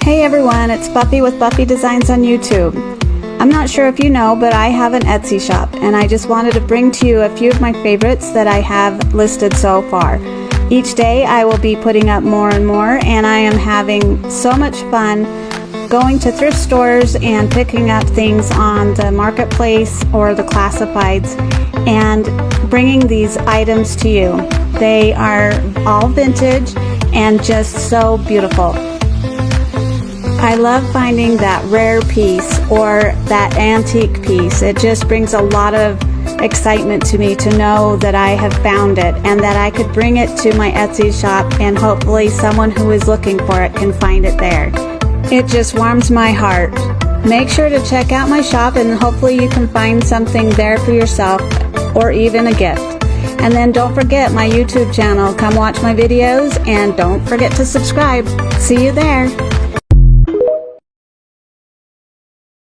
Hey everyone, it's Buffy with Buffy Designs on YouTube. I'm not sure if you know, but I have an Etsy shop, and I just wanted to bring to you a few of my favorites that I have listed so far. Each day I will be putting up more and more, and I am having so much fun going to thrift stores and picking up things on the marketplace or the classifieds and bringing these items to you. They are all vintage and just so beautiful. I love finding that rare piece or that antique piece. It just brings a lot of excitement to me to know that I have found it and that I could bring it to my Etsy shop and hopefully someone who is looking for it can find it there. It just warms my heart. Make sure to check out my shop and hopefully you can find something there for yourself or even a gift. And then don't forget my YouTube channel. Come watch my videos and don't forget to subscribe. See you there.